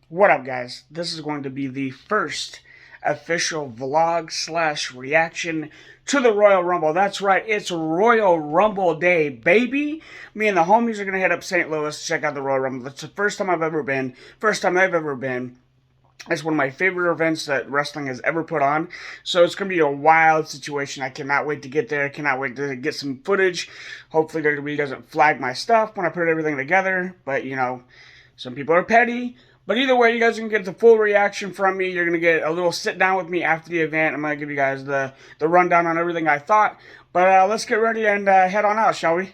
What up, guys? This is going to be the first official vlog slash reaction to the Royal Rumble. That's right, it's Royal Rumble Day, baby. Me and the homies are going to head up St. Louis to check out the Royal Rumble. It's the first time I've ever been. First time I've ever been. It's one of my favorite events that wrestling has ever put on. So it's going to be a wild situation. I cannot wait to get there. I cannot wait to get some footage. Hopefully WWE doesn't flag my stuff when I put everything together. But, you know, some people are petty. But either way, you guys are going to get the full reaction from me. You're going to get a little sit down with me after the event. I'm going to give you guys the rundown on everything I thought. But let's get ready and head on out, shall we?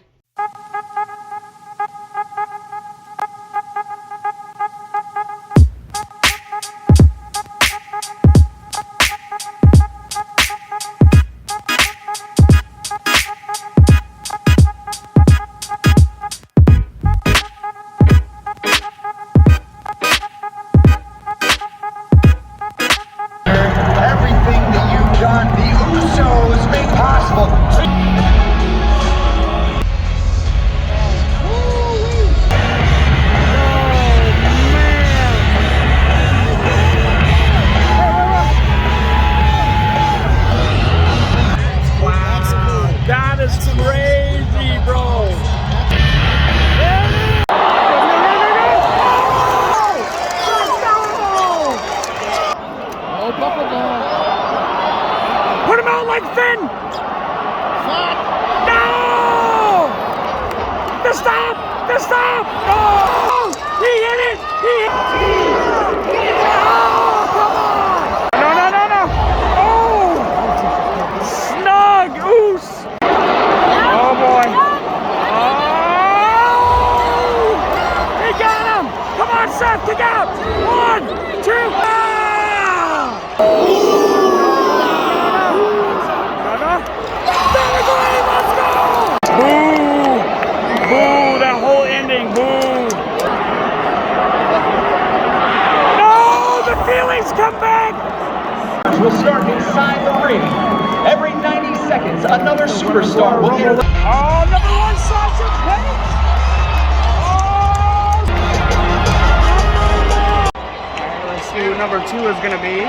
Put him out like Finn! No! The stop! The stop! Oh! He hit it! He hit it! Oh, come on! No, no, no, no! Oh! Snug! Oos! Oh, boy. Oh! He got him! Come on, Seth, kick out! 1, 2, come back! We'll start inside the ring. Every 90 seconds, another superstar will get... Oh, number 1, Sasha Banks! Oh! Let's see who number 2 is going to be.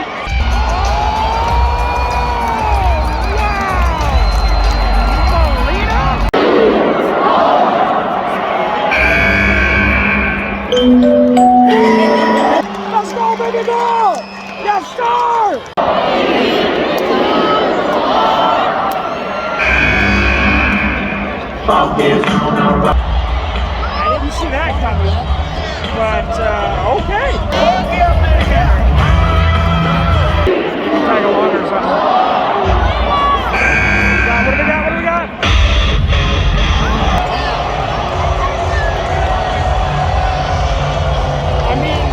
Let's go, baby girl! Yes, star! I didn't see that coming, but okay. Tag along or something. What do we got? What do we got? I mean,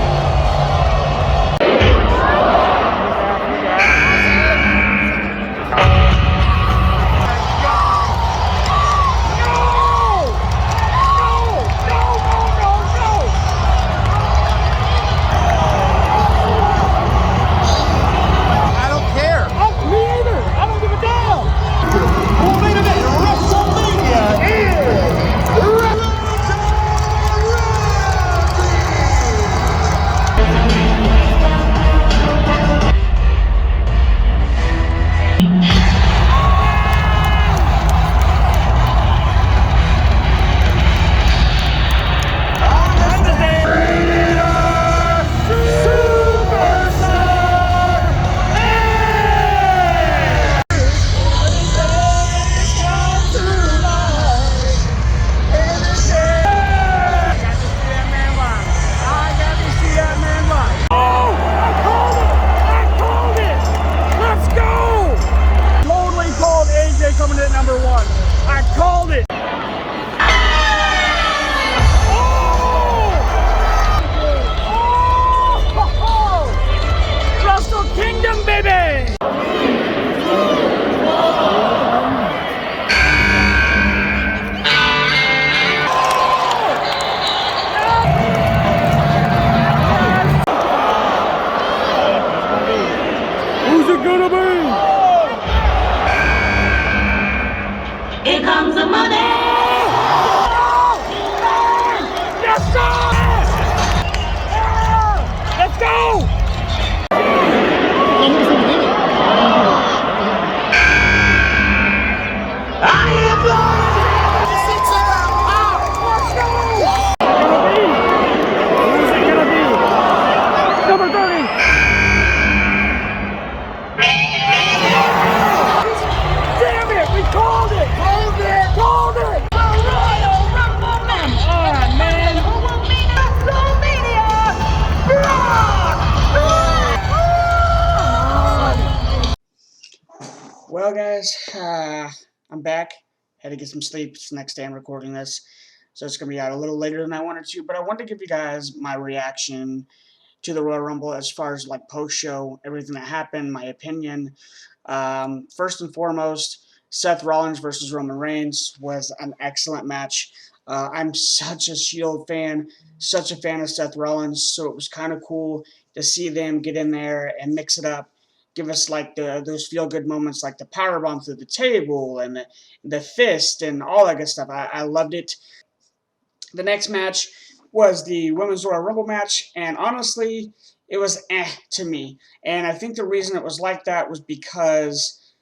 coming in at number 1. I called it. Oh! Wrestle Kingdom, baby. Who's it gonna be? Here comes the money! Yes, sir! Well, guys, I'm back. Had to get some sleep. It's the next day I'm recording this, so it's going to be out a little later than I wanted to. But I wanted to give you guys my reaction to the Royal Rumble as far as like post-show, everything that happened, my opinion. First and foremost, Seth Rollins versus Roman Reigns was an excellent match. I'm such a Shield fan, such a fan of Seth Rollins, so it was kind of cool to see them get in there and mix it up. Give us like those feel good moments, like the powerbomb through the table and the fist and all that good stuff. I loved it. The next match was the Women's Royal Rumble match, and honestly, it was to me. And I think the reason it was like that was because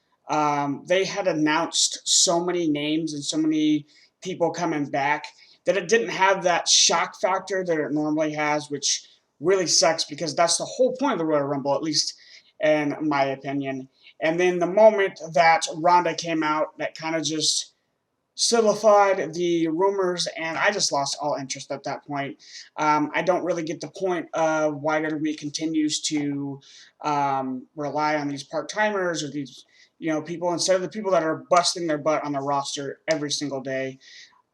they had announced so many names and so many people coming back that it didn't have that shock factor that it normally has, which really sucks because that's the whole point of the Royal Rumble, at least in my opinion. And then the moment that Ronda came out, that kind of just solidified the rumors, and I just lost all interest at that point. I don't really get the point of why WWE continues to rely on these part-timers or these people instead of the people that are busting their butt on the roster every single day.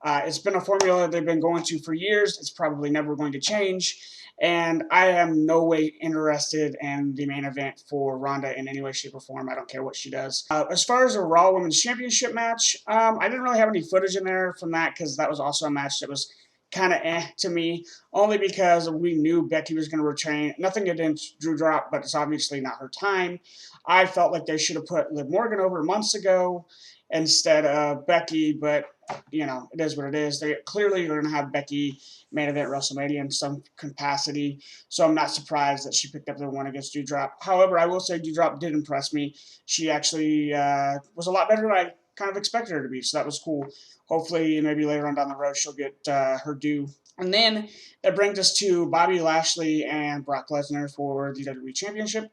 It's been a formula they've been going to for years. It's probably never going to change. And I am no way interested in the main event for Ronda in any way, shape, or form. I don't care what she does. As far as a Raw Women's Championship match, I didn't really have any footage in there from that because that was also a match that was kind of to me, only because we knew Becky was going to retain. Nothing against Doudrop, but it's obviously not her time. I felt like they should have put Liv Morgan over months ago instead of Becky, but it is what it is. They clearly are going to have Becky main event WrestleMania in some capacity, so I'm not surprised that she picked up the one against Doudrop. However, I will say Doudrop did impress me. She actually was a lot better than I kind of expected her to be, so that was cool. Hopefully, maybe later on down the road, she'll get her due. And then that brings us to Bobby Lashley and Brock Lesnar for the WWE Championship.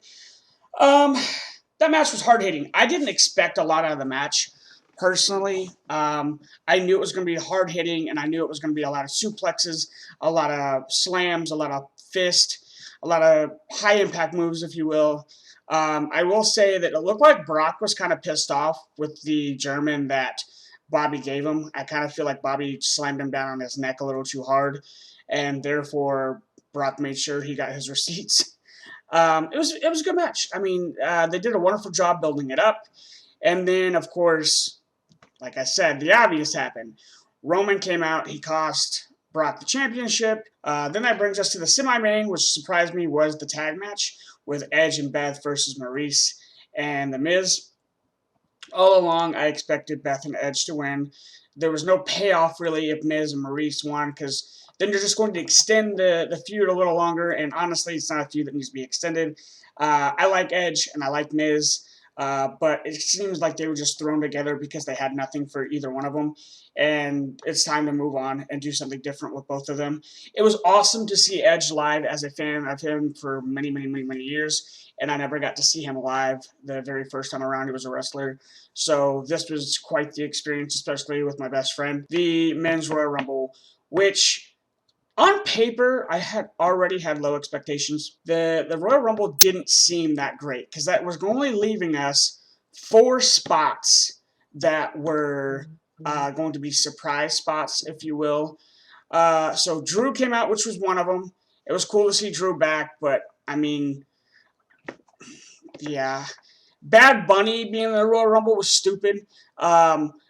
That match was hard-hitting. I didn't expect a lot out of the match. Personally, I knew it was going to be hard-hitting, and I knew it was going to be a lot of suplexes, a lot of slams, a lot of fists, a lot of high-impact moves, if you will. I will say that it looked like Brock was kind of pissed off with the German that Bobby gave him. I kind of feel like Bobby slammed him down on his neck a little too hard, and therefore Brock made sure he got his receipts. It was a good match. I mean, they did a wonderful job building it up, and then, of course, like I said, the obvious happened. Roman came out. He cost Brock the championship. Then that brings us to the semi-main, which surprised me was the tag match with Edge and Beth versus Maurice and The Miz. All along, I expected Beth and Edge to win. There was no payoff, really, if Miz and Maurice won, because then you're just going to extend the feud a little longer, and honestly, it's not a feud that needs to be extended. I like Edge, and I like Miz. But it seems like they were just thrown together because they had nothing for either one of them. And it's time to move on and do something different with both of them. It was awesome to see Edge live as a fan of him for many, many, many, many years. And I never got to see him live the very first time around he was a wrestler. So this was quite the experience, especially with my best friend. The Men's Royal Rumble, which on paper, I had already had low expectations. The Royal Rumble didn't seem that great because that was only leaving us 4 spots that were going to be surprise spots, if you will. So Drew came out, which was one of them. It was cool to see Drew back, but I mean, yeah. Bad Bunny being in the Royal Rumble was stupid.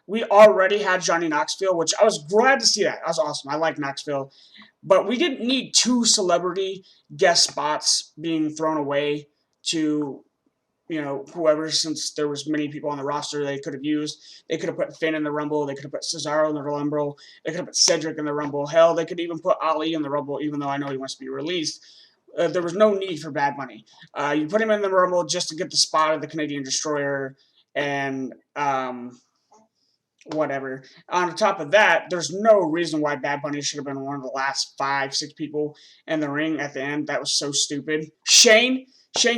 We already had Johnny Knoxville, which I was glad to see that. That was awesome. I like Knoxville. But we didn't need 2 celebrity guest spots being thrown away to, whoever, since there was many people on the roster they could have used. They could have put Finn in the Rumble. They could have put Cesaro in the Rumble. They could have put Cedric in the Rumble. Hell, they could even put Ali in the Rumble, even though I know he wants to be released. There was no need for Bad Bunny. You put him in the Rumble just to get the spot of the Canadian Destroyer and whatever. On top of that, there's no reason why Bad Bunny should have been one of the last 5, 6 people in the ring at the end. That was so stupid. Shane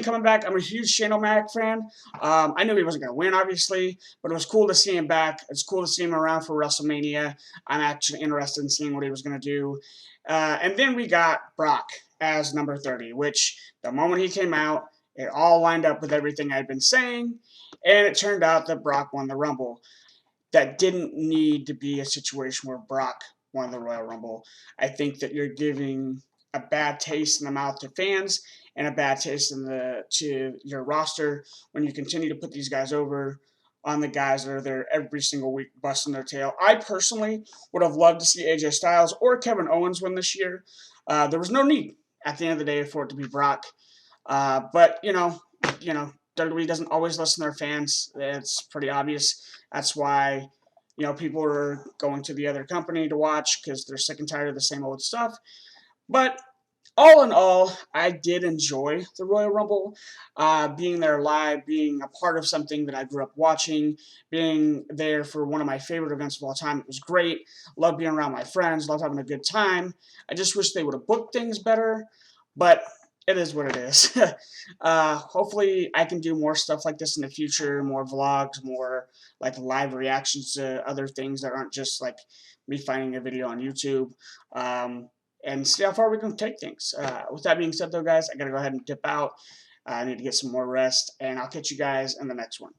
coming back. I'm a huge Shane O'Mac fan. I knew he wasn't going to win, obviously, but it was cool to see him back. It's cool to see him around for WrestleMania. I'm actually interested in seeing what he was going to do. And then we got Brock as number 30, which the moment he came out, It all lined up with everything I'd been saying, and it turned out that Brock won the Rumble. That didn't need to be a situation where Brock won the Royal Rumble. I think that you're giving a bad taste in the mouth to fans and a bad taste to your roster when you continue to put these guys over on the guys that are there every single week busting their tail. I personally would have loved to see AJ Styles or Kevin Owens win this year. There was no need at the end of the day for it to be Brock. But WWE doesn't always listen to their fans. It's pretty obvious. That's why people are going to the other company to watch because they're sick and tired of the same old stuff. But all in all, I did enjoy the Royal Rumble, being there live, being a part of something that I grew up watching, being there for one of my favorite events of all time. It was great. Loved being around my friends, loved having a good time. I just wish they would have booked things better, but it is what it is. Hopefully, I can do more stuff like this in the future, more vlogs, more like live reactions to other things that aren't just like me finding a video on YouTube. And see how far we can take things. With that being said, though, guys, I got to go ahead and dip out. I need to get some more rest, and I'll catch you guys in the next one.